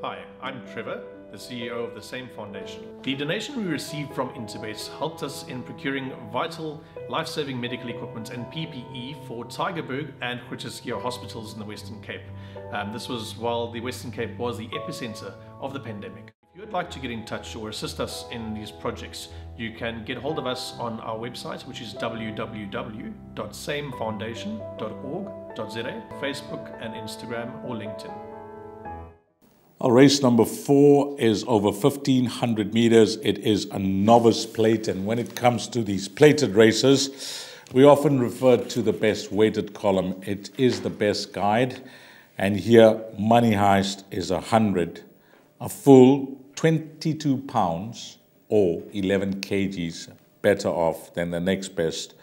Hi, I'm Trevor, the CEO of the same foundation. The donation we received from Interbet helped us in procuring vital, life-saving medical equipment and PPE for Tygerberg and Groote hospitals in the Western Cape. This was while the Western Cape was the epicenter of the pandemic. If you would like to get in touch or assist us in these projects, you can get hold of us on our website, which is www.samefoundation.org.za, Facebook and Instagram or LinkedIn. Our race number 4 is over 1,500 meters. It is a novice plate, and when it comes to these plated races, we often refer to the best weighted column. It is the best guide, and here Money Heist is 100, a full 22 pounds or 11 kgs better off than the next best,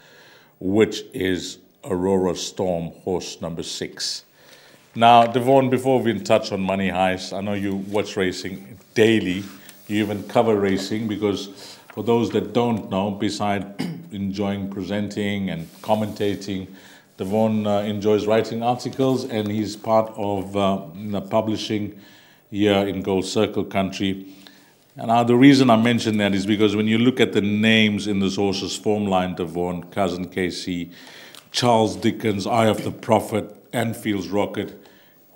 which is Aurora Storm, horse number 6. Now, Devon, before we touch on Money Heist, I know you watch racing daily. You even cover racing because for those that don't know, besides enjoying presenting and commentating, Devon enjoys writing articles, and he's part of the publishing here in Gold Circle country. And the reason I mention that is because when you look at the names in this horse's form line, Devon, Cousin KC, Charles Dickens, Eye of the Prophet, Anfield's Rocket,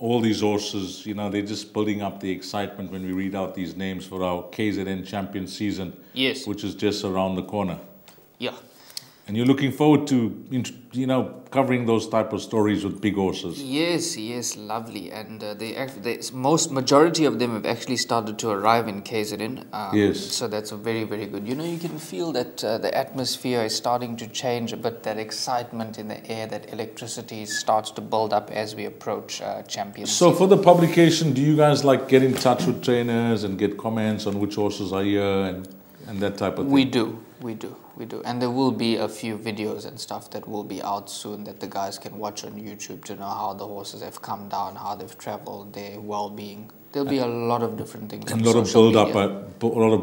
all these horses, you know, they're just building up the excitement when we read out these names for our KZN champion season, yes, which is just around the corner. Yeah. And you're looking forward to, you know, covering those type of stories with big horses. Yes, lovely. And majority of them have actually started to arrive in KZN. Yes. So that's very, very good. You know, you can feel that the atmosphere is starting to change a bit, that excitement in the air, that electricity starts to build up as we approach champions. So for the publication, do you guys like get in touch with trainers and get comments on which horses are here and that type of thing? We do. And there will be a few videos and stuff that will be out soon that the guys can watch on YouTube to know how the horses have come down, how they've traveled, their well-being. There'll be a lot of different things. And a lot of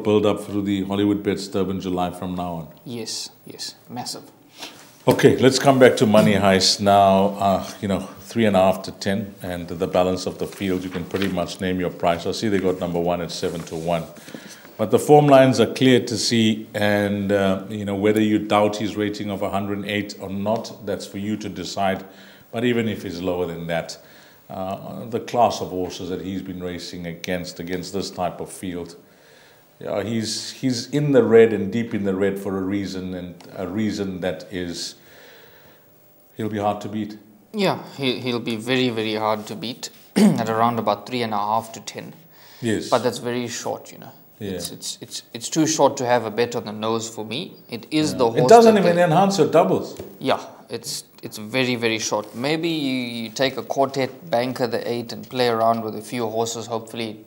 build-up through the Hollywoodbets Durbanville from now on. Yes, massive. Okay, let's come back to Money Heist now. 3.5 to 10, and the balance of the field, you can pretty much name your price. I see they got number 1 at 7 to 1. But the form lines are clear to see, and whether you doubt his rating of 108 or not, that's for you to decide. But even if he's lower than that, the class of horses that he's been racing against this type of field, he's in the red and deep in the red for a reason, and a reason that is he'll be hard to beat. Yeah, he'll be very, very hard to beat at around about 3.5 to 10. Yes, but that's very short, you know. Yeah. It's too short to have a bet on the nose for me. It is the horse. It doesn't even enhance your doubles. Yeah, it's very, very short. Maybe you take a quartet, banker the 8 and play around with a few horses. Hopefully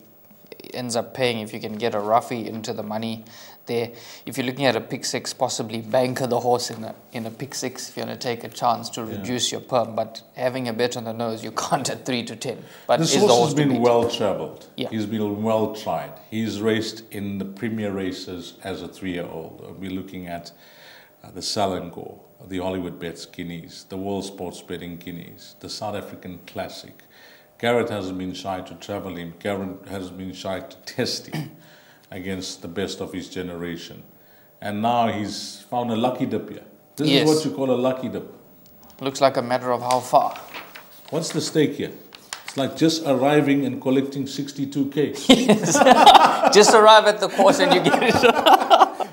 it ends up paying if you can get a roughie into the money there. If you're looking at a pick 6, possibly banker the horse in a pick 6 if you're going to take a chance to reduce your perm. But having a bet on the nose, you can't at 3 to 10. But this horse has been well travelled. Yeah. He's been well tried. He's raced in the premier races as a 3-year-old. We're looking at the Selangor, the Hollywoodbets Guineas, the World Sports Betting Guineas, the South African Classic. Garrett hasn't been shy to travel him. Garrett hasn't been shy to test him against the best of his generation. And now he's found a lucky dip here. This is what you call a lucky dip. Looks like a matter of how far. What's the stake here? It's like just arriving and collecting 62K. Yes. Just arrive at the course and you get it.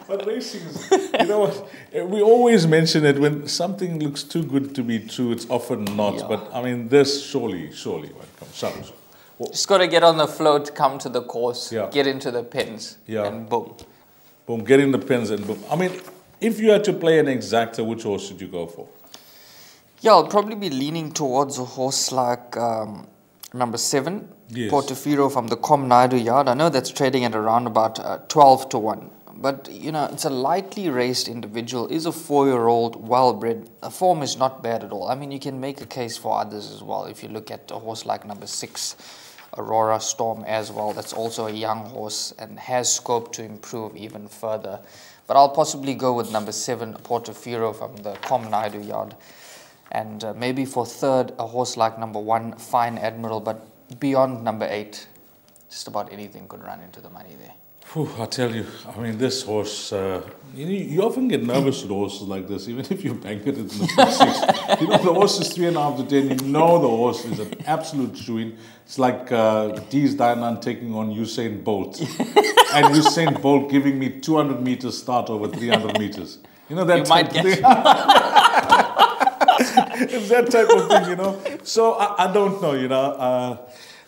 But racing is, you know what, we always mention it, when something looks too good to be true, it's often not. Yeah. But I mean, this surely when it comes. Just got to get on the float, come to the course, get into the pens, and boom. Boom, get in the pens and boom. I mean, if you had to play an exacta, which horse should you go for? Yeah, I'll probably be leaning towards a horse like number 7, Portofino from the KwaZulu-Natal yard. I know that's trading at around about 12 to 1. But, you know, it's a lightly raced individual, is a 4-year-old, well-bred. The form is not bad at all. I mean, you can make a case for others as well. If you look at a horse like number 6, Aurora Storm as well, that's also a young horse and has scope to improve even further. But I'll possibly go with number 7, Portofino from the KwaZulu-Natal yard. And maybe for third, a horse like number 1, Fine Admiral, but beyond number 8. just about anything could run into the money there. Whew, I tell you, I mean, this horse, you often get nervous with horses like this, even if you bank it in the big six. You know, the horse is 3.5 to 10. You know the horse is an absolute shoo-in. It's like D's Dianan taking on Usain Bolt. And Usain Bolt giving me 200 meters start over 300 meters. You know that type of thing? It's that type of thing, you know. So I don't know, you know.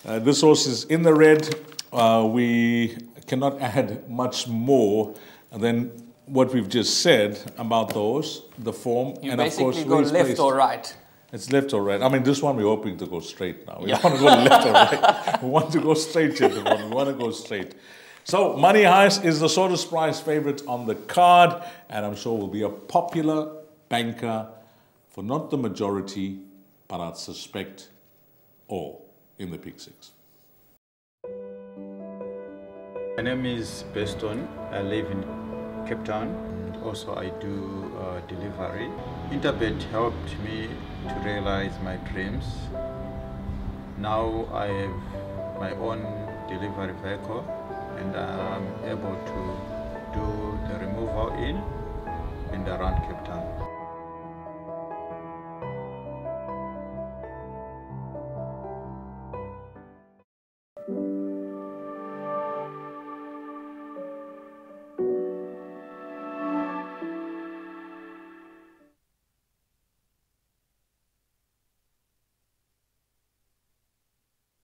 This horse is in the red. We cannot add much more than what we've just said about the horse, the form, you and of course basically go left or right. It's left or right. I mean, this one we're hoping to go straight now. We don't want to go left or right. We want to go straight, gentlemen. We want to go straight. So, Money Heist is the shortest price favorite on the card, and I'm sure will be a popular banker for not the majority, but I'd suspect all in the Pick Six. My name is Beston. I live in Cape Town. Also, I do delivery. Interbet helped me to realize my dreams. Now I have my own delivery vehicle, and I'm able to do the removal in and around Cape Town.